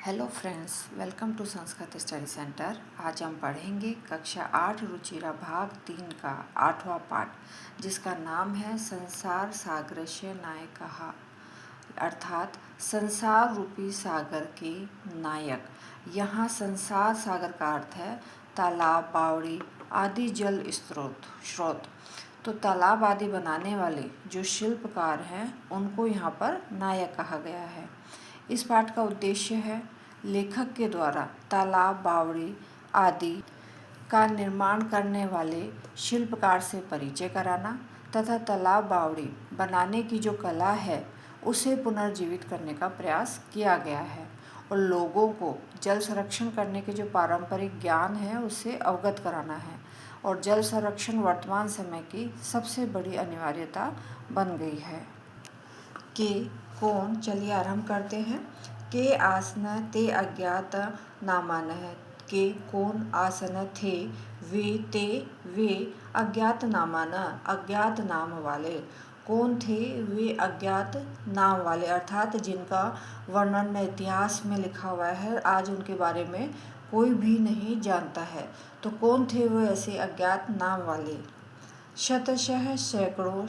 Hello friends, welcome to Sanskrit study centre. आज हम पढ़ेंगे कक्षा 8 रुचिरा भाग 3 का 8वां पाठ, जिसका नाम है संसार सागरस्य नायकः, अर्थात संसार रूपी सागर के नायक। यहाँ संसार सागर का अर्थ है तालाब, बावड़ी आदि जल स्रोत। तो तालाब आदि बनाने वाले जो शिल्पकार हैं उनको यहाँ पर नायक कहा गया है। इस पाठ का उद्देश्य है लेखक के द्वारा तालाब, बावड़ी आदि का निर्माण करने वाले शिल्पकार से परिचय कराना तथा तालाब, बावड़ी बनाने की जो कला है उसे पुनर्जीवित करने का प्रयास किया गया है और लोगों को जल संरक्षण करने के जो पारंपरिक ज्ञान है उससे अवगत कराना है। और जल संरक्षण वर्तमान समय की सबसे बड़ी अनिवार्यता बन गई है। के कौन, चलिए आरंभ करते हैं। के आसन ते अज्ञात नामानः, के कौन आसन थे वे ते वे अज्ञात नामाना, अज्ञात नाम वाले। कौन थे वे अज्ञात नाम वाले, अर्थात जिनका वर्णन इतिहास में लिखा हुआ है, आज उनके बारे में कोई भी नहीं जानता है। तो कौन थे वो ऐसे अज्ञात नाम वाले। शतशः सैकड़ों,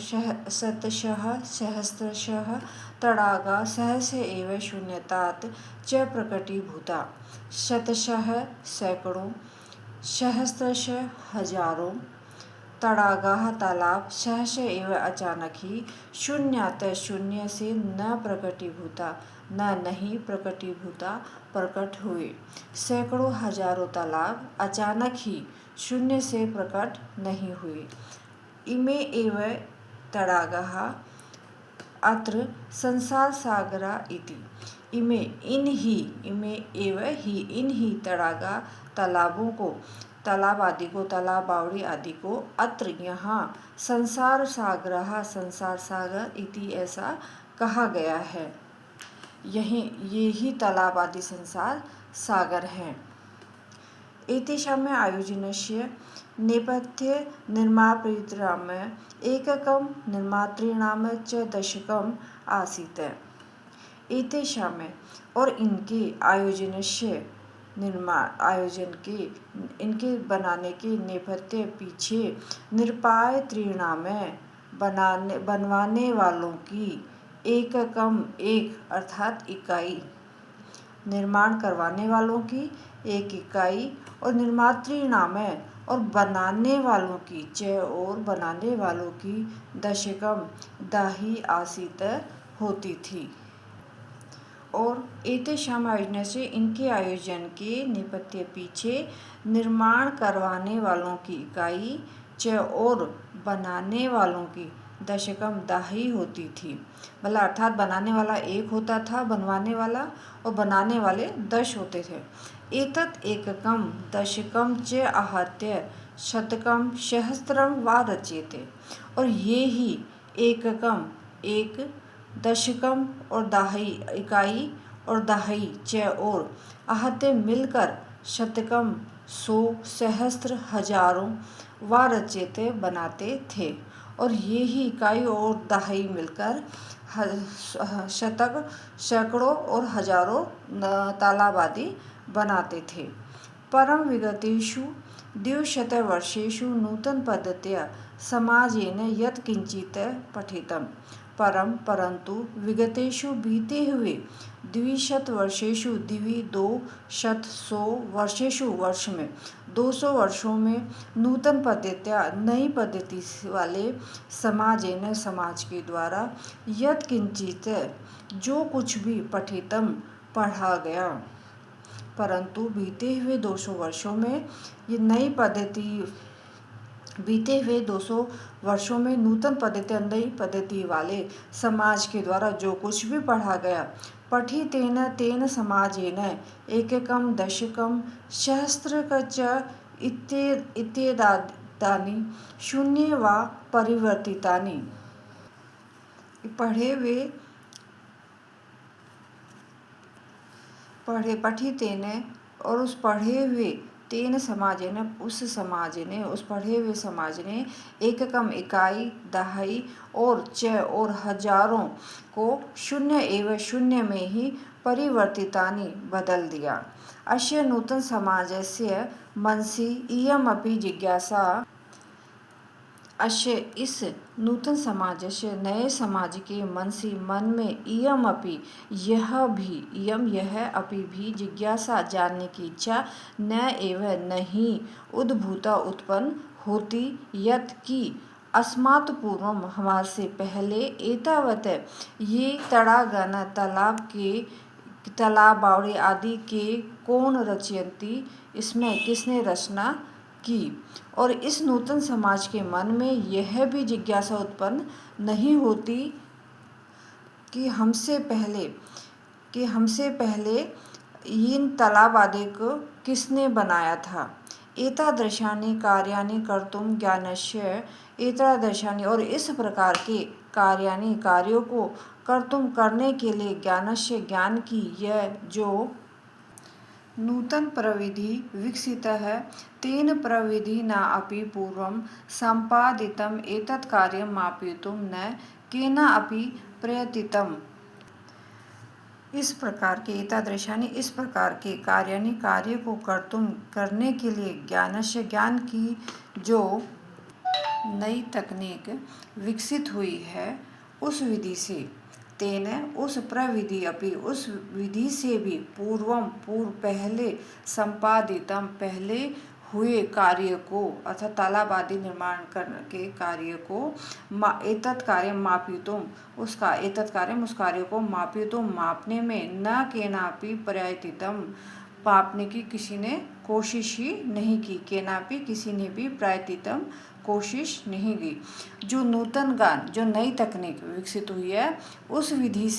शतशः सहस्रशः तडागा सहस्र एव शून्यतात् च प्रकटीभूता। शतशः सैकड़ों, सहस्रशः हजारों, तडागाः तालाब, सहस्र एव अचानक ही, शून्यात शून्य से, न प्रकटीभूता न नहीं प्रकटीभूता प्रकट हुए। सैकड़ों हजारों तालाब अचानक ही शून्य से प्रकट नहीं हुए। इमे एव तडागाः अत्र संसार सागरा इति। इमे एव ही, इन ही तडागा तालाबों को, तालाब आदि को, तालाब, बावड़ी आदि को, अत्र यहाँ, संसार सागरः संसार सागर इति ऐसा कहा गया है। ये ही तालाब आदि संसार सागर हैं। एतेषाम् आयोजनस्य नेपथ्ये निर्माणप्रक्रियाम् एककं निर्मातॄणां च दशकम् आसीत्। एतेषाम् और इनके आयोजनस्य आयोजन के, इनके बनाने के नेपथ्य पीछे, निर्मातॄणाम् बनवाने वालों की, एककम एक अर्थात इकाई, निर्माण करवाने वालों की एक इकाई, और निर्मातॄणाम् और बनाने वालों की, च और बनाने वालों की, दशकम दाही आसीत होती थी। और एतेषाम् आयोजन से, इनके आयोजन के नेपथ्य पीछे, निर्माण करवाने वालों की इकाई, च और बनाने वालों की, दशकम दाही होती थी। मतलब अर्थात बनाने वाला एक होता था, बनवाने वाला, और बनाने वाले 10 होते थे। एतत् एककम दशकम च आहत्य शतकम सहस्त्रम वा रच्यते। और ये ही एककम एक, दशकम और दाही इकाई, और दाही च और आहत्य मिलकर, शतकम 100, सहस्त्र हजारों, वा रच्यते बनाते थे। और ये ही इकाई और दहाई मिलकर शतक, सैकड़ों और हजारों तालाब आदि बनाते थे। परम विगतेषु द्विशतवर्षेषु नूतनपद्धत्या समाजेन यत् किंचित् पठितम्। परंतु विगतेषु बीते हुए 200 वर्षेषु, 200 वर्षेषु वर्ष में, 200 वर्षों में, नूतन पद्धत्या नई पद्धति वाले, समाजेन समाज के द्वारा, यत् किंचित जो कुछ भी, पठितम पढ़ा गया। परंतु बीते हुए 200 वर्षों में ये नई पद्धति, बीते हुए 200 वर्षों में नूतन पद्धति, नई पद्धति वाले समाज के द्वारा जो कुछ भी पढ़ा गया, पठितेन तेन समाजेन एककम दशकम सहस्त्रकच इत्येतानि शून्ये वा परिवर्तितानि। पठितेन और उस पढ़े हुए, तेन समाजेन उस समाज ने, उस पढ़े हुए समाज ने, एककम इकाई, दहाई, और च और हजारों को, शून्य एवं शून्य में ही, परिवर्तितानि बदल दिया। अस्य नूतन समाजस्य मनसि इयमपि जिज्ञासा अस्य इस नूतन समाजस्य नए समाज के मन में इयम यह अपि भी जिज्ञासा जानने की इच्छा न एवं नहीं उद्भूता उत्पन्न होती यत् कि अस्मात् पूर्वम हमारे से पहले एतावत ये तड़ागन तालाब बावड़ी आदि के कौन रचयंती, इसमें किसने रचना की। और इस नूतन समाज के मन में यह भी जिज्ञासा उत्पन्न नहीं होती कि हमसे पहले इन तालाब आदि को किसने बनाया था। एतादृशानि कार्याणि कर्तुं ज्ञानस्य एतादृशानि, और इस प्रकार के कार्यों को करने के लिए ज्ञान की यह जो नूतन प्रविधि विकसित है, तेन प्रविधिना अपि पूर्वं सम्पादितम् एतत् कार्यं मापयितुं न केनापि प्रयतितम्। इस प्रकार के एतादृशानि, इस प्रकार के कार्य को करने के लिए ज्ञान की जो नई तकनीक विकसित हुई है, उस विधि से तेन उस प्रविधि अपि, उस विधि से भी पूर्व पहले संपादितम पहले हुए कार्य को अर्थात तालाब आदि निर्माण के कार्य को एतत् कार्यं मापयितुम उस कार्य को मापयितुम मापने में न केनापि प्रयतितम, मापने की किसी ने कोशिश ही नहीं की, केनापि किसी ने भी प्रयतितम कोशिश नहीं की। जो जो नई तकनीक विकसित हुई है, उस विधि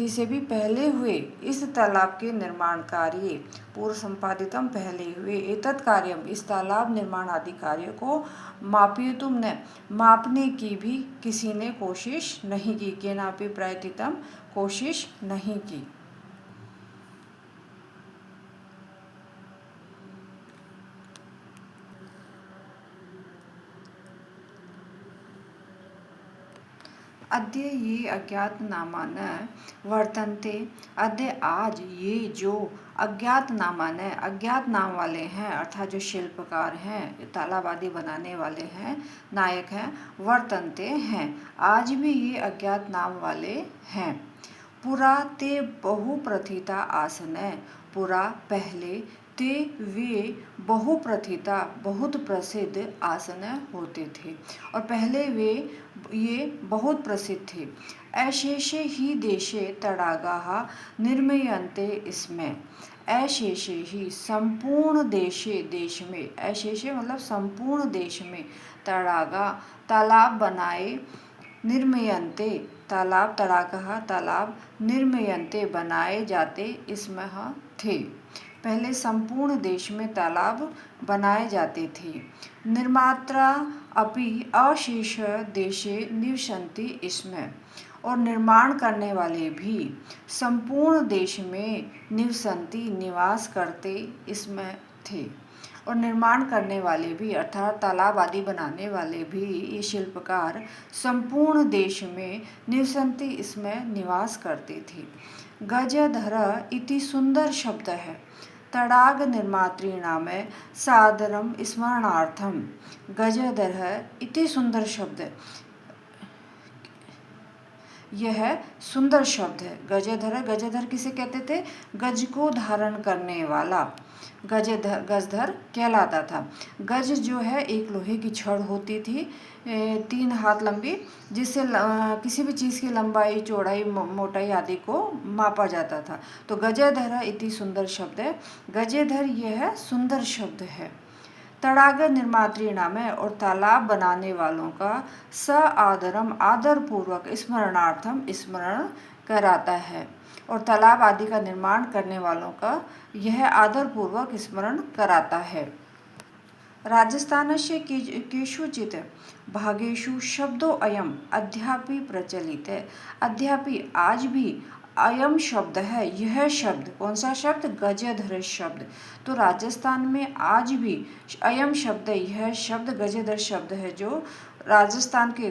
से भी पहले हुए इस तालाब के निर्माण कार्य पूर्व संपादितम पहले हुए एतत् कार्यम इस तालाब निर्माण आदि कार्य को मापयितुम न मापने की भी किसी ने कोशिश नहीं की, केनापि प्रयतितम कोशिश नहीं की। अद्य ये अज्ञातनामा न वर्तन्ते, अद्य आज ये जो अज्ञात नाम वाले हैं, अर्थात जो शिल्पकार हैं, तालाब आदि बनाने वाले हैं, नायक हैं, वर्तन्ते हैं, आज भी ये अज्ञात नाम वाले हैं। पुरा ते बहुप्रथिता आसन, पुरा पहले ते वे बहुप्रथिता बहुत प्रसिद्ध आसन होते थे, और पहले ये बहुत प्रसिद्ध थे। अशेषे ही देशे तड़ागाः निर्मीयन्ते इसमें, अशेषे ही संपूर्ण देश में, अशेषे मतलब संपूर्ण देश में, तड़ागा तालाब बनाए, निर्मीयन्ते तालाब निर्मीयन्ते बनाए जाते इसमें थे। पहले संपूर्ण देश में तालाब बनाए जाते थे। निर्मात्रा अपि अशेष देशे निवसन्ति इसमें, और निर्माण करने वाले भी संपूर्ण देश में निवसन्ति निवास करते इसमें थे। और निर्माण करने वाले भी अर्थात तालाब आदि बनाने वाले भी ये शिल्पकार संपूर्ण देश में निवसन्ति इसमें निवास करते थे। गजधर इति सुंदर शब्द है, तड़ाग निर्मातॄणाम सादरम स्मरणार्थम। गजधर इति सुंदर शब्द, यह सुंदर शब्द है। गजधर किसे कहते थे? गज को धारण करने वाला गजधर कहलाता था। गज जो है एक लोहे की छड़ होती थी 3 हाथ लंबी, जिससे किसी भी चीज़ की लंबाई, चौड़ाई, मोटाई आदि को मापा जाता था। तो गजधर इति सुंदर शब्द है। गजधर यह सुंदर शब्द है। तड़ाग निर्मातॄणाम है, और तालाब बनाने वालों का स आदरम आदर पूर्वक स्मरणार्थम स्मरण कराता है, और तालाब आदि का निर्माण करने वालों का यह आदर पूर्वक स्मरण कराता है। राजस्थानस्य केषुचित् भागेषु शब्दो अयम अद्यापि प्रचलित है। अद्यापि आज भी अयम शब्द है, यह शब्द, कौन सा शब्द? गजधर शब्द। तो राजस्थान में आज भी अयम शब्द, यह शब्द गजधर शब्द है जो राजस्थान के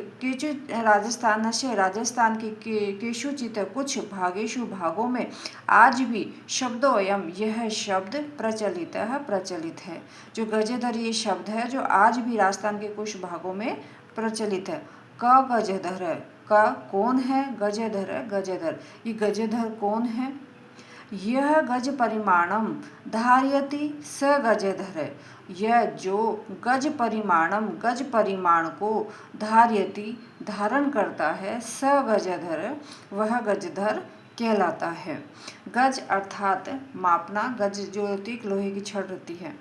केषुचित् कुछ भागेषु भागों में आज भी शब्दोऽयं यह शब्द प्रचलित है। जो गजेधर ये शब्द है जो आज भी राजस्थान के कुछ भागों में प्रचलित है। क गजेधर, क कौन है? गजेधर ये गजेधर कौन है? यह गज परिमाणम धारयति स गजेधर, यह जो गज परिमाण को धारयति धारण करता है, स गजधर वह गजधर कहलाता है। गज अर्थात मापना, गज जो होती है लोहे की छड़ होती है।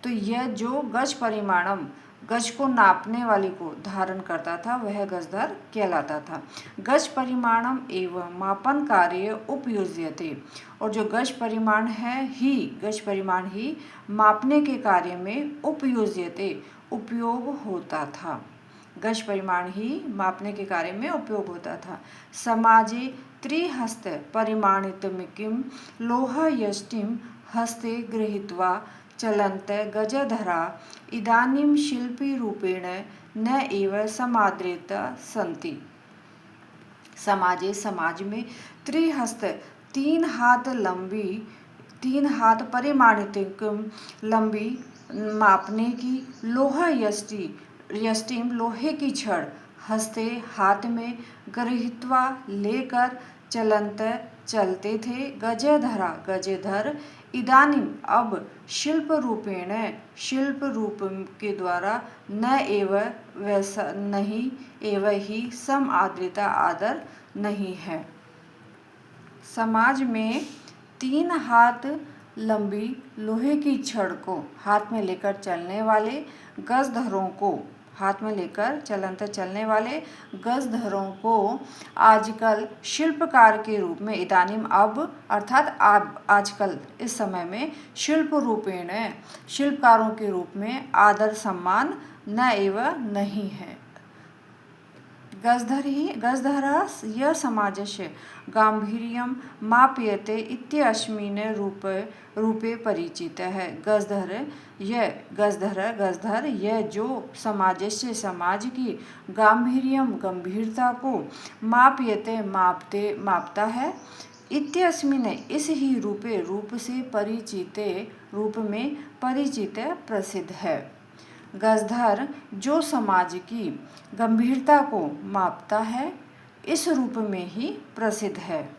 तो यह जो गज परिमाणम गज को नापने वाली को धारण करता था वह गजधर कहलाता था। गज परिमाणम एवं मापन कार्य उपयुज्यते, और जो गज परिमाण ही मापने के कार्य में उपयुज्यते उपयोग होता था। गज परिमाण ही मापने के कार्य में उपयोग होता था। समाजे त्रिहस्त परिमाणितमिकीं लोहयष्टिं हस्ते गृहीत्वा चलन्त गजधरा इदानीं शिल्पीरूपेण न एव समादृता सन्ति। समाज में त्रिहस्त 3 हाथ परिमाणितमिकीं लंबी मापने की यष्टिम लोहे की छड़ हस्ते हाथ में गृहीत्वा लेकर चलन्त चलते थे गजेधर इदानीम अब शिल्प रूप के द्वारा न एव वैसा नहीं एव ही सम आदृता आदर नहीं है। समाज में 3 हाथ लंबी लोहे की छड़ को हाथ में लेकर चलने वाले गजधरों को आजकल शिल्पकार के रूप में इदानीम अब अर्थात आजकल इस समय में शिल्पकारों के रूप में आदर सम्मान न एवं नहीं है। गजधरस्य समाजस्य गांभीर्यं मापयते इत्यस्मिन् रूपे परिचितः है। गजधर यह जो समाज की गंभीरता को मापता है, इत्यस्मिन् इस ही रूप से परिचित प्रसिद्ध है। गजधर जो समाज की गंभीरता को मापता है इस रूप में ही प्रसिद्ध है।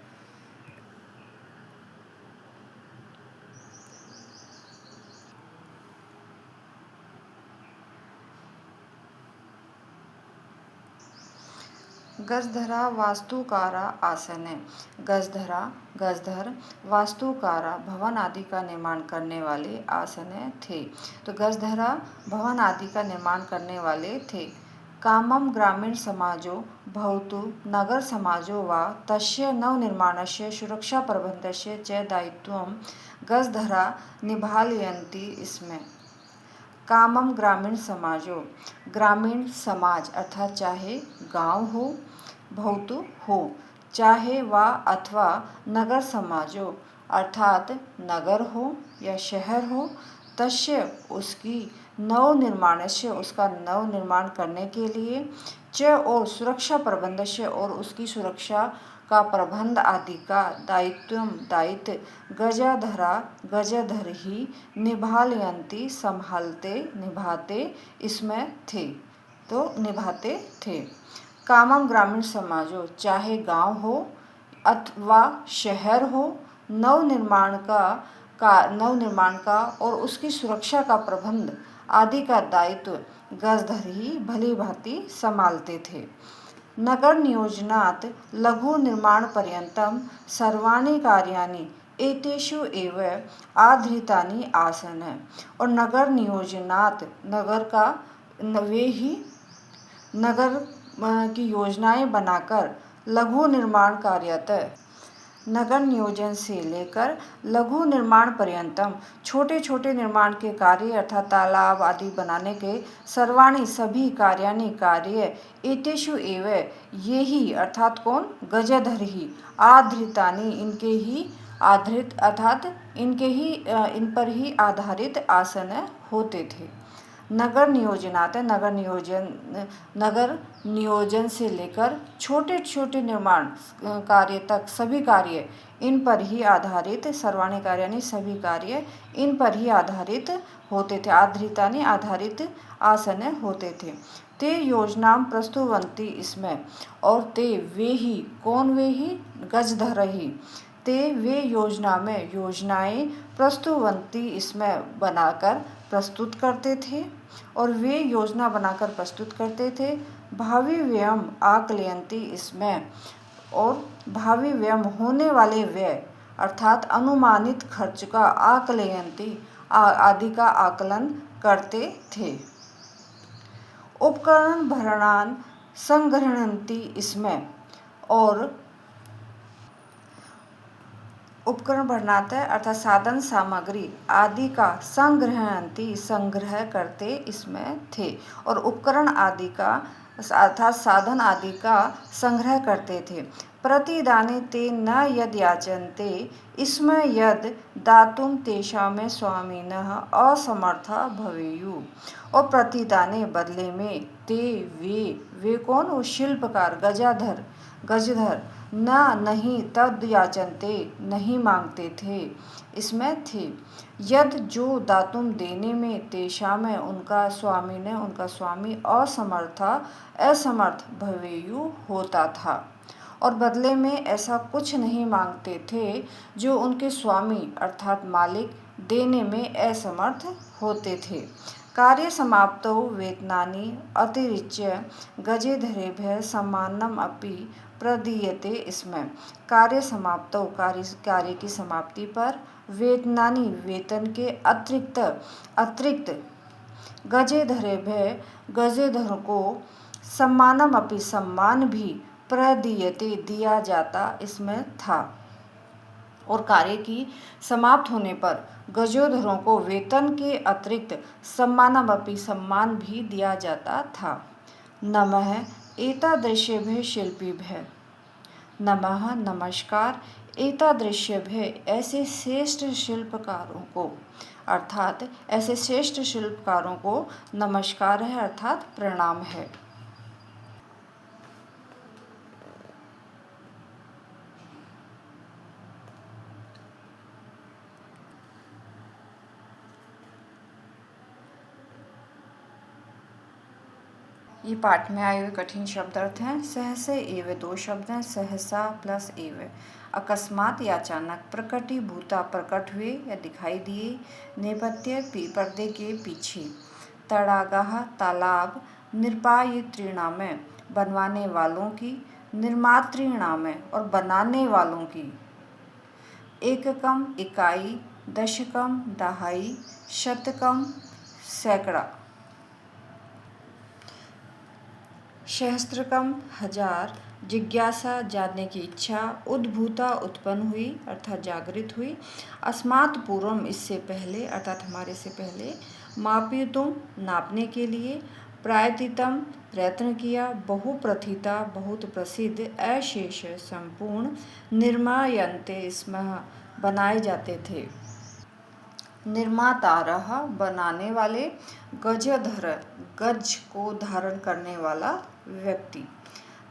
गजधरा वास्तुकारा आसने, गजधर वास्तुकारा भवन आदि का निर्माण करने वाले आसने थे। तो गजधरा भवन आदि का निर्माण करने वाले थे। कामं ग्रामीण समाजो भवतु नगर समाजो वा तस्य नवनिर्माणस्य सुरक्षा प्रबंधस्य च दायित्वं गजधरा निभालयन्ति स्म। कामम ग्रामीण समाज अर्थात चाहे गांव हो, भवतु हो, चाहे वा अथवा नगर समाजो अर्थात नगर हो या शहर हो, तस्य उसका नवनिर्माण करने के लिए च और सुरक्षा प्रबंधस्य और उसकी सुरक्षा का प्रबंध आदि का दायित्व गजधर ही निभालयन्ति निभाते इसमें थे। तो निभाते थे। कामम ग्रामीण समाजो चाहे गांव हो अथवा शहर हो, नवनिर्माण का और उसकी सुरक्षा का प्रबंध आदि का दायित्व गजधर ही भली भांति संभालते थे। नगर नियोजनात् लघु निर्माण पर्यंतम सर्वाणि कार्याणि एतेषु एव आधृतानि आसन्। और नगर नियोजनात् नगर की योजनाएं बनाकर लघु निर्माण कार्यत नगर नियोजन से लेकर लघु निर्माण पर्यंतम छोटे छोटे निर्माण के कार्य अर्थात तालाब आदि बनाने के सर्वाणि सभी कार्य एतेषु एव ये ही अर्थात कौन गजधर ही आधृतानि इनके ही आधृत अर्थात इन पर ही आधारित आसन होते थे। नगर नियोजनात् नगर नियोजन से लेकर छोटे छोटे निर्माण कार्य तक सभी कार्य इन पर ही आधारित, सर्वाणी कार्य यानी सभी कार्य इन पर ही आधारित होते थे, आधारितानि आधारित आसन होते थे। ते योजना प्रस्तुवंती इसमें, और ते वे ही, कौन वे ही, गजधर ही, ते वे योजना में योजनाएं प्रस्तुवंती इसमें बनाकर प्रस्तुत करते थे, और वे योजना बनाकर प्रस्तुत करते थे। भावी व्यय आकलयंती इसमें, और भावी व्यय होने वाले व्यय अर्थात अनुमानित खर्च का आकलयंती आदि का आकलन करते थे। उपकरण भरणान संग्रहणंती इसमें, और उपकरण भरणाते अर्थात साधन सामग्री आदि का संग्रहणंती संग्रह करते इसमें थे, और उपकरण आदि का अर्थात साधन आदि का संग्रह करते थे। प्रतिदाने ते न यद याचन्ते इसमें यद दातुं तेषां स्वामिनः असमर्था भवेयुः, और प्रतिदाने बदले में ते वे कौन, वो शिल्पकार गजधर न नहीं तद याचन्ते नहीं मांगते थे इसमें थे, यद जो दातुम देने में, तेषां में उनका स्वामी असमर्थ भवेयु होता था, और बदले में ऐसा कुछ नहीं मांगते थे जो उनके स्वामी अर्थात मालिक देने में असमर्थ होते थे। कार्य समाप्तौ वेतनानि अतिरिच्य गजेधरेभ्यः सम्माननम् अपि प्रदीयते इसमें। कार्य समाप्तौ कार्य की समाप्ति पर, वेतनानि वेतन के अतिरिक्त गजेधरेभ्यः गजेधरों को, सम्मानम अपि सम्मान भी, प्रदीयते दिया जाता इसमें था, और कार्य की समाप्त होने पर गजोधरों को वेतन के अतिरिक्त सम्मानमपि सम्मान भी दिया जाता था। नमः एतादृशेभ्यः शिल्पीभ्यः, नमः नमस्कार, एतादृशेभ्यः ऐसे श्रेष्ठ शिल्पकारों को, अर्थात ऐसे श्रेष्ठ शिल्पकारों को नमस्कार है अर्थात प्रणाम है। ये पाठ में आए हुए कठिन शब्द अर्थ हैं। सहसे एव 2 शब्द हैं, सहसा प्लस एव। अकस्मात या अचानक, प्रकटीभूता प्रकट हुए या दिखाई दिए, नेपथ्य पर्दे के पीछे, तड़ागाह तालाब, निर्पायित्रीणाम बनवाने वालों की, निर्मातृणाम और बनाने वालों की, एककम इकाई, दशकम दहाई, शतकम सैकड़ा, सहस्त्रकम हजार, जिज्ञासा जानने की इच्छा, उद्भूता उत्पन्न हुई अर्थात जागृत हुई, अस्मात् पूर्वम इससे पहले अर्थात हमारे से पहले, मापयितुम नापने के लिए, प्रायतितम प्रयत्न किया, बहुप्रथिता बहुत प्रसिद्ध, अशेष संपूर्ण, निर्मायन्ते स्मः बनाए जाते थे, निर्मातारः बनाने वाले, गजधर गज को धारण करने वाला व्यक्ति,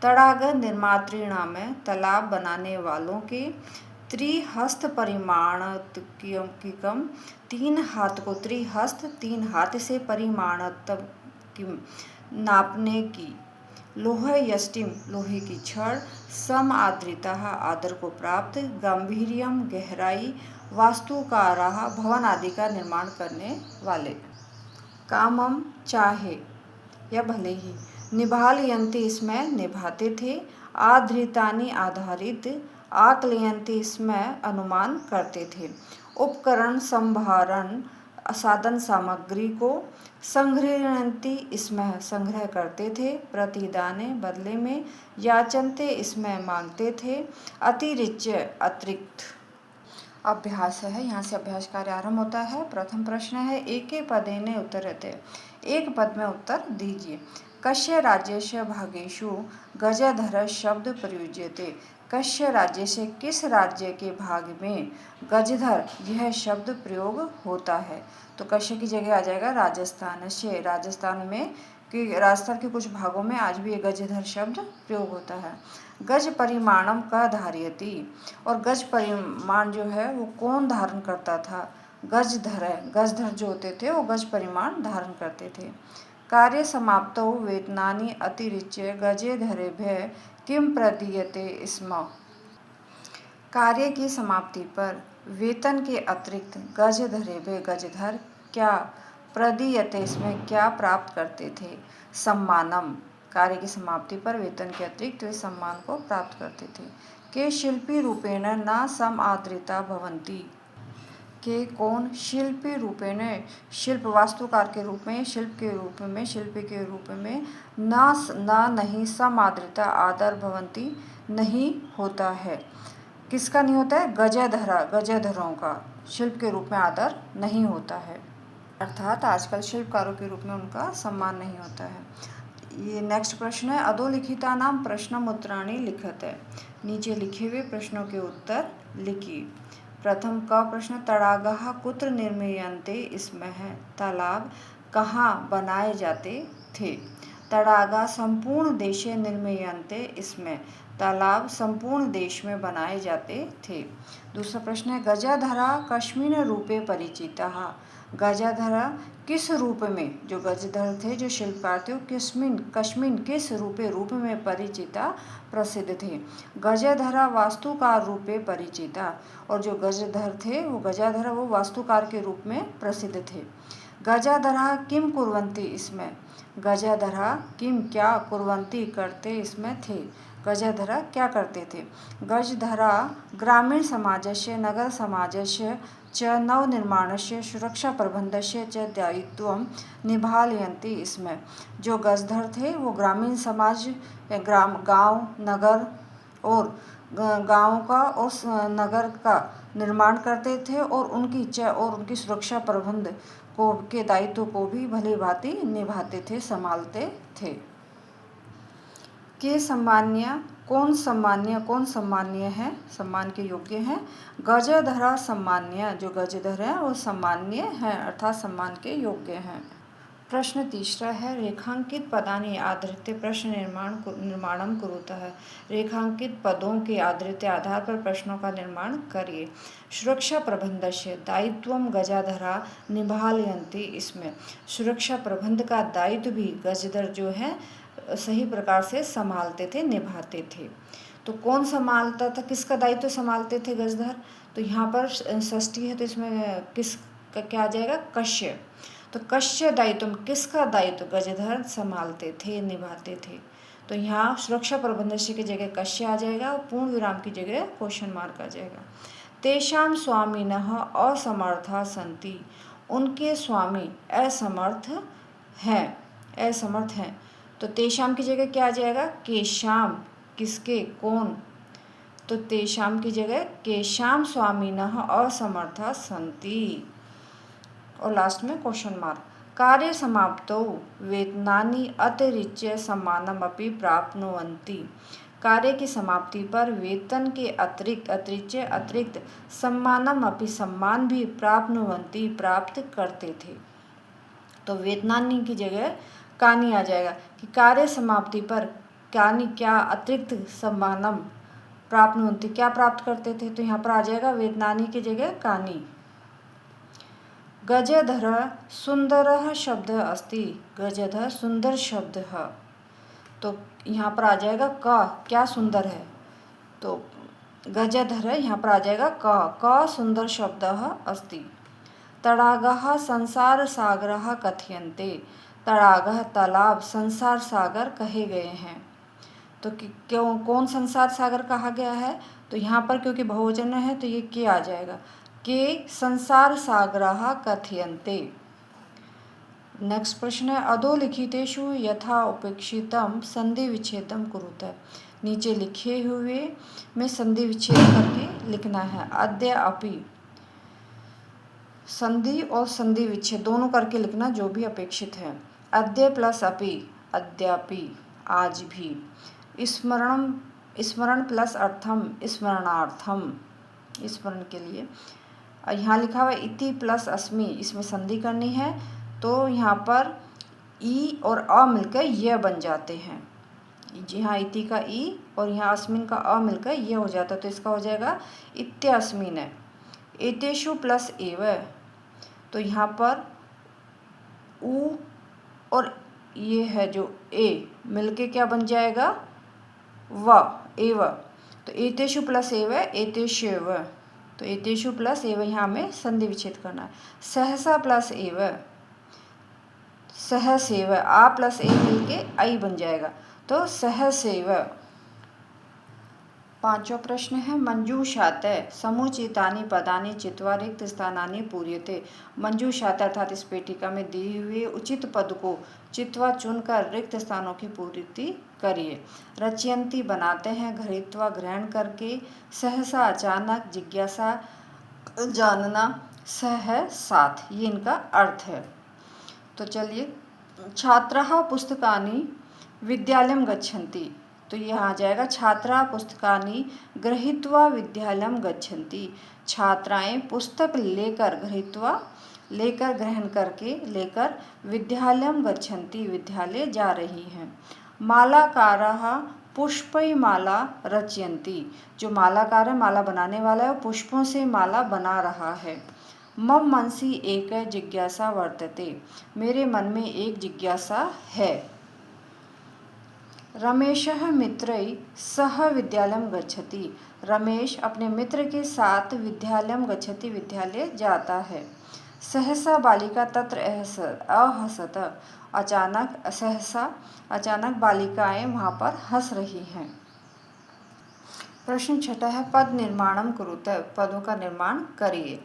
तड़ाग निर्मातृणाम तालाब बनाने वालों के, त्रिहस्त परिमाणत्किम 3 हाथ को, त्रिहस्त 3 हाथ से, परिमाणत्किम नापने की, लोह यष्टिम लोहे की छड़, सम आद्रिता आदर को प्राप्त, गांभीर्यम गहराई, वास्तुकाराः भवन आदि का निर्माण करने वाले, कामम चाहे या भले ही, निभालयन्ति इसमें निभाते थे, आधृतानि आधारित, आकलयन्ति इसमें अनुमान करते थे, उपकरण संभारण साधन सामग्री को, संग्रहणन्ति इसमें संग्रह करते थे, प्रतिदाने बदले में, याचन्ते इसमें मांगते थे, अतिरिच्य अतिरिक्त। अभ्यास है, यहाँ से अभ्यास कार्य आरंभ होता है। प्रथम प्रश्न है, एके पदेन उत्तरते, एक पद में उत्तर दीजिए। कस्य राज्यस्य भागेषु गजधर शब्द प्रयुज्यते, कस्य राज्य से किस राज्य के भाग में गजधर यह शब्द प्रयोग होता है। तो कस्य की जगह आ जाएगा राजस्थान से। राजस्थान के कुछ भागों में आज भी ये गजधर शब्द प्रयोग होता है। गज परिमाणम का धार्यति, और गज परिमाण जो है वो कौन धारण करता था। गजधर जो होते थे वो गज परिमाण धारण करते थे। कार्य समाप्तौ वेतनानि अतिरिच्य गजेधरेभ्यः किम प्रदीयते स्म। कार्य की समाप्ति पर वेतन के अतिरिक्त गजधरेभ्यः गजधर क्या प्रदीयते, इसमें क्या प्राप्त करते थे। सम्मानम, कार्य की समाप्ति पर वेतन के अतिरिक्त वे सम्मान को प्राप्त करते थे। के शिल्पी रूपेण न समादृता भवन्ति, के कौन शिल्पी रूपेण, शिल्प वास्तुकार के रूप में, शिल्पी के रूप में न नहीं समादृता आदर भवन्ति नहीं होता है। किसका नहीं होता है। गजधरों का शिल्प के रूप में आदर नहीं होता है, अर्थात आजकल शिल्पकारों के रूप में उनका सम्मान नहीं होता है। ये नेक्स्ट प्रश्न है, अधोलिखिता नाम प्रश्नम उत्तराणि लिखत है। नीचे लिखे हुए प्रश्नों के उत्तर लिखिए। प्रथम का प्रश्न, तड़ागः कुत्र निर्मीयन्ते स्म है। तालाब कहाँ बनाए जाते थे। तड़ागा संपूर्ण देशे निर्मीयन्ते स्म, तालाब संपूर्ण देश में बनाए जाते थे। दूसरा प्रश्न है, गजाधरा कस्मिन् रूपे परिचितः। गजाधरा किस रूप में, जो गजधर थे जो शिल्पकार थे, कस्मिन् किस रूप में परिचिता प्रसिद्ध थे। गजाधरा वास्तुकार रूपे परिचिता, और जो गजधर थे वो वास्तुकार के रूप में प्रसिद्ध थे। गजाधरा किम कुर्वन्ति इसमें, गजाधरा किम क्या कुर्वन्ति करते इसमें थे। गजाधरा क्या करते थे। गजधरा ग्रामीण समाजस्य नगर समाजस्य च नवनिर्माणस्य सुरक्षा प्रबंधस्य च दायित्वं निभालयन्ति इसमें। जो गजधर थे वो ग्रामीण समाज, गांव, नगर और गाँव का और नगर का निर्माण करते थे, और उनकी सुरक्षा प्रबंध के दायित्व को भी भली भांति निभाते थे, संभालते थे। के सम्मान्य, कौन सम्मान्य है, सम्मान के योग्य है। गजधरा सम्मान्य, जो गजधर है वो सम्मान्य है, अर्थात सम्मान के योग्य हैं। प्रश्न तीसरा है, रेखांकित पदानि आधृत्य प्रश्न निर्माणम कुरुतः। रेखांकित पदों के आधार पर प्रश्नों का निर्माण करिए। सुरक्षा प्रबंधस्य दायित्वम गजाधरा निभालयन्ति इसमें, सुरक्षा प्रबंध का दायित्व भी गजधर जो है सही प्रकार से संभालते थे, निभाते थे। तो कौन संभालता था, किसका दायित्व संभालते थे गजधर। तो यहाँ पर षष्ठी है तो इसमें किसका क्या आ जाएगा, कश्य। तो कश्य दायित्व, किसका दायित्व गजधर संभालते थे, निभाते थे। तो यहाँ सुरक्षा प्रबंधस्य की जगह कश्य आ जाएगा और पूर्ण विराम की जगह क्वेश्चन मार्क आ जाएगा। तेषां स्वामिनः असमर्थाः सन्ति, उनके स्वामी असमर्थ हैं। तो तेषां की जगह क्या आ जाएगा, केशाम, किसके, कौन। तो तेषां की जगह केशाम स्वामिनः असमर्थाः सन्ति, और लास्ट में क्वेश्चन मार्क। कार्य समाप्तौ वेतनानि अतिरिच्य सम्मानमपि प्राप्नुवन्ति, कार्य की समाप्ति पर वेतन के अतिरिक्त सम्मानमपि, सम्मान भी प्राप्नुवन्ति प्राप्त करते थे। तो वेतनानि की जगह कानी आ जाएगा कि कार्य समाप्ति पर कानी क्या अतिरिक्त सम्मानम प्राप्नुवन्ति क्या प्राप्त करते थे। तो यहाँ पर आ जाएगा वेतनानि की जगह कानी। गजधर सुंदर शब्द अस्ति, गजधर सुंदर शब्द है। तो यहाँ पर आ जाएगा क्या सुंदर है। तो गजधर यहाँ पर आ जाएगा क सुंदर शब्द अस्ति। तड़ागः संसार सागरः कथयन्ते, तड़ागः तालाब संसार सागर कहे गए हैं। तो क्यों कौन संसार सागर कहा गया है। तो यहाँ पर क्योंकि बहुवचन है तो ये के आ जाएगा, के संसार सागरः कथयन्ते। नेक्स्ट प्रश्न है, अधोलिखितेषु यथा उपेक्षितम संधि विच्छेदम कुरुतः। नीचे लिखे हुए में संधि विच्छेद करके लिखना है। अद्य अपि, संधि और संधि विच्छेद दोनों करके लिखना जो भी अपेक्षित है। अद्य प्लस अपि, अद्यापि, आज भी। स्मरण प्लस अर्थम स्मरणार्थम, स्मरण के लिए। यहाँ लिखा हुआ इति प्लस अस्मि, इसमें संधि करनी है तो यहाँ पर ई और अ मिलकर य बन जाते हैं। यहाँ इति का ई और यहाँ अस्मिन का अ मिलकर ये हो जाता है, तो इसका हो जाएगा इत्यस्मिन। एतेषु प्लस एव, तो यहाँ पर उ और ये है जो ए मिलके क्या बन जाएगा व एव, तो एतेषु प्लस एव एतेष्वेव, तो एतेषु प्लस एव यहाँ हमें संधि विच्छेद करना है। सहसा प्लस एव सहसेव, आ प्लस ए मिलके आई बन जाएगा, तो सहसेव। पांचवा प्रश्न है मंजूषातः समुचितानि पदानि चित्वा रिक्त स्थानानि पूर्यते। मंजूषातः अर्थात इस पेटिका में दिए हुए उचित पद को चित्वा चुनकर रिक्त स्थानों की पूर्ति करिए। रचयंती बनाते हैं, घृत्वा ग्रहण करके, सहसा अचानक, जिज्ञासा जानना, सह साथ, ये इनका अर्थ है। तो चलिए, छात्राः पुस्तकानि विद्यालयं गच्छन्ति, तो ये आ जाएगा छात्रा पुस्तकानि गृहीत्वा विद्यालयं गच्छन्ति। छात्राएं पुस्तक लेकर, गृहीत्वा लेकर, ग्रहण करके, लेकर, विद्यालयं गच्छन्ति, विद्यालय जा रही हैं। मालाकाराः पुष्पै माला रचयन्ति, जो मालाकार है, माला बनाने वाला है, वो पुष्पों से माला बना रहा है। मम मनसि एक जिज्ञासा वर्तते, मेरे मन में एक जिज्ञासा है। रमेशः मित्रैः सह विद्यालयं गच्छति, रमेश अपने मित्र के साथ विद्यालयं गच्छति, विद्यालय जाता है। सहसा बालिका तत्र अहसत, अचानक, सहसा अचानक बालिकाएं वहाँ पर हंस रही हैं। प्रश्न छठा है पद निर्माणम कुरुत, पदों का निर्माण करिए।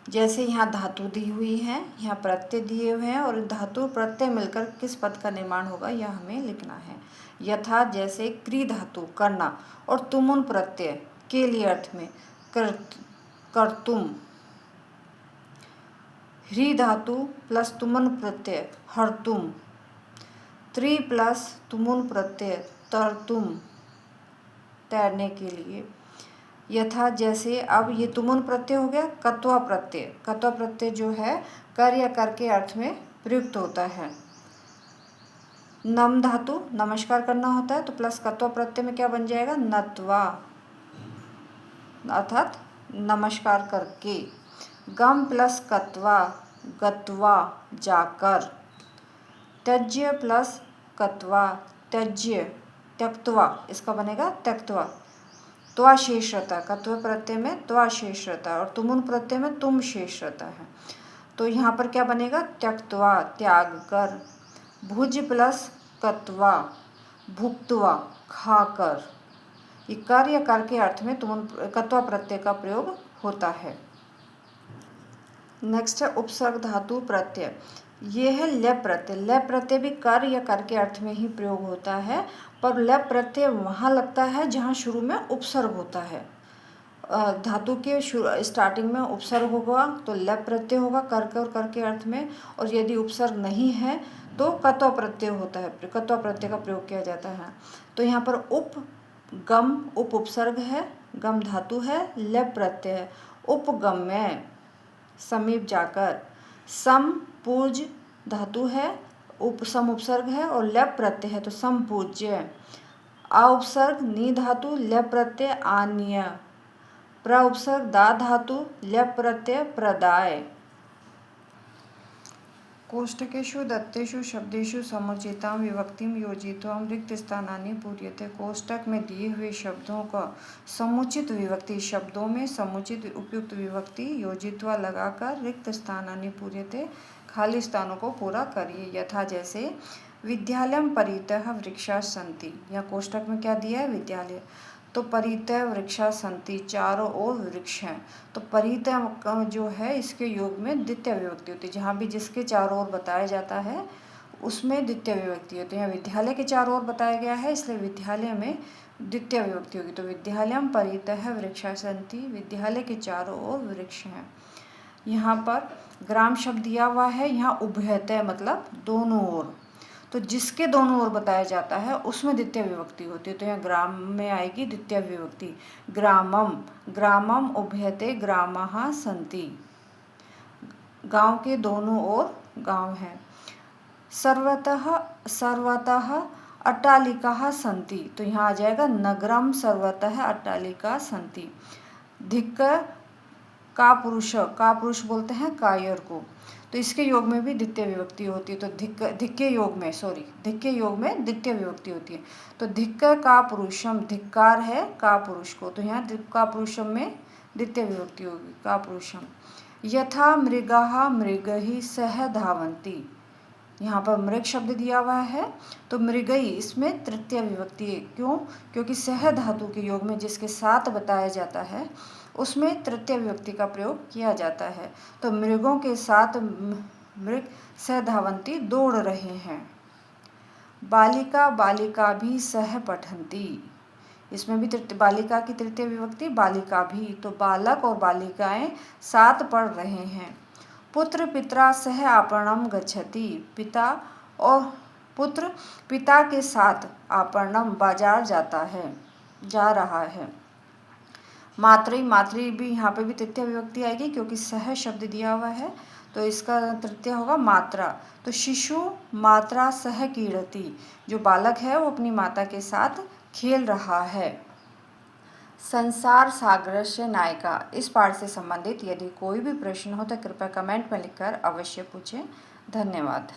जैसे यहाँ धातु दी हुई है, यहाँ प्रत्यय दिए हुए हैं, और धातु प्रत्यय मिलकर किस पद का निर्माण होगा यह हमें लिखना है। यथा जैसे क्री धातु करना और तुमुन प्रत्यय के लिए अर्थ में कर्तुम, ह्री धातु प्लस तुमुन प्रत्यय हर्तुम, त्रि प्लस तुमुन प्रत्यय तरतुम, तैरने के लिए। यथा जैसे, अब ये तुमुन प्रत्यय हो गया कत्वा प्रत्यय, कत्वा प्रत्यय जो है कर या कर के अर्थ में प्रयुक्त होता है। नम धातु नमस्कार करना होता है, तो प्लस कत्वा प्रत्यय में क्या बन जाएगा नत्वा, अर्थात नमस्कार करके। गम प्लस कत्वा गत्वा, जाकर। त्यज्य प्लस कत्वा त्यज्य, त्यक्त्वा, इसका बनेगा त्यक्त्वा। त्वा शेष रहता है, कत्व प्रत्यय में त्वा शेष रहता है और तुमुन प्रत्यय में तुम शेष रहता है, तो यहाँ पर क्या बनेगा त्यक्त्वा, त्याग कर। भुज प्लस कत्वा भुक्त्वा, खाकर। ये कर या कर के अर्थ में तुमुन कत्वा प्रत्यय का प्रयोग होता है। नेक्स्ट है उपसर्ग धातु प्रत्यय, ये है लय प्रत्यय। लय प्रत्यय भी कर या कर के अर्थ में ही प्रयोग होता है, पर लय प्रत्यय वहाँ लगता है जहाँ शुरू में उपसर्ग होता है। धातु के स्टार्टिंग में उपसर्ग होगा तो लय प्रत्यय होगा कर और कर के अर्थ में, और यदि उपसर्ग नहीं है तो कत्वा प्रत्यय होता है, कत्वा प्रत्यय का प्रयोग किया जाता है। तो यहाँ पर उप गम उप उपसर्ग है, गम धातु है, लय प्रत्यय है। उपगम्य समीप जाकर। सम पूज धातु है, सम उपसर्ग है और लय प्रत्यय है, तो समपूज्य। आ उपसर्ग नी धातु लय प्रत्यय आन्य। प्र उपसर्ग दा धातु लय प्रत्यय प्रदाय। कोष्ठकेषु दत्तेषु शब्देषु समुचितां विभक्तिं योजित्वा रिक्त स्थानानि पूर्यते। कोष्ठक में दिए हुए शब्दों का समुचित विभक्ति, शब्दों में समुचित उपयुक्त विभक्ति योजित्वा लगाकर रिक्त स्थानानि पूर्यते, खाली स्थानों को पूरा करिए। यथा जैसे विद्यालयं परितः वृक्षाः सन्ति, यहाँ कोष्ठक में क्या दिया है विद्यालय, तो परितः वृक्षाः सन्ति, चारों ओर वृक्ष हैं, तो परितः जो है इसके योग में द्वितीय विभक्ति होती है, जहाँ भी जिसके चारों ओर बताया जाता है उसमें द्वितीय विभक्ति होती है। यहाँ विद्यालय के चारों ओर बताया गया है इसलिए विद्यालय में द्वितीय विभक्ति होगी, तो विद्यालयं परितः वृक्षाः सन्ति, विद्यालय के चारों ओर वृक्ष हैं। यहाँ पर ग्राम शब्द दिया हुआ है, यहाँ उभयतः मतलब दोनों ओर, तो जिसके दोनों ओर बताया जाता है उसमें द्वितीय विभक्ति होती है। तो यहाँ ग्राम में आएगी द्वितीय विभक्ति। ग्रामम, ग्रामम उभयते ग्रामः सन्ति, गांव के दोनों ओर गांव है। सर्वतः, सर्वतः अट्टालिकाः सन्ति, तो यहाँ आ जाएगा नगरम सर्वतः अट्टालिका सन्ति। धिक् का पुरुष बोलते हैं कायर को, तो इसके योग में भी द्वितीय विभक्ति होती है। तो धिक् के योग में द्वितीय विभक्ति होती है। तो धिक् का पुरुषम, धिक्कार है का पुरुष को, तो यहाँ का पुरुषम में द्वितीय विभक्ति होगी का पुरुषम। यथा मृगाः मृगैः सह धावन्ति, यहाँ पर मृग शब्द दिया हुआ है, तो मृगई इसमें तृतीय विभक्ति है। क्यों? क्योंकि सह धातु के योग में जिसके साथ बताया जाता है उसमें तृतीय विभक्ति का प्रयोग किया जाता है। तो मृगों के साथ मृग सह धावन्ति दौड़ रहे हैं। बालिका बालिका भी सह पठन्ति, इसमें भी बालिका की तृतीय विभक्ति बालिका भी, तो बालक और बालिकाएं साथ पढ़ रहे हैं। पुत्र पित्रा सह आपणम गच्छति, पिता और पुत्र पिता के साथ आपणम बाजार जा रहा है। मातृ, मातृ भी यहाँ पे भी तृतीय विभक्ति आएगी क्योंकि सह शब्द दिया हुआ है, तो इसका तृतीय होगा मात्रा। तो शिशु मात्रा सह क्रीडति, जो बालक है वो अपनी माता के साथ खेल रहा है। संसार सागरस्य नायिका, इस पाठ से संबंधित यदि कोई भी प्रश्न हो तो कृपया कमेंट में लिखकर अवश्य पूछें। धन्यवाद।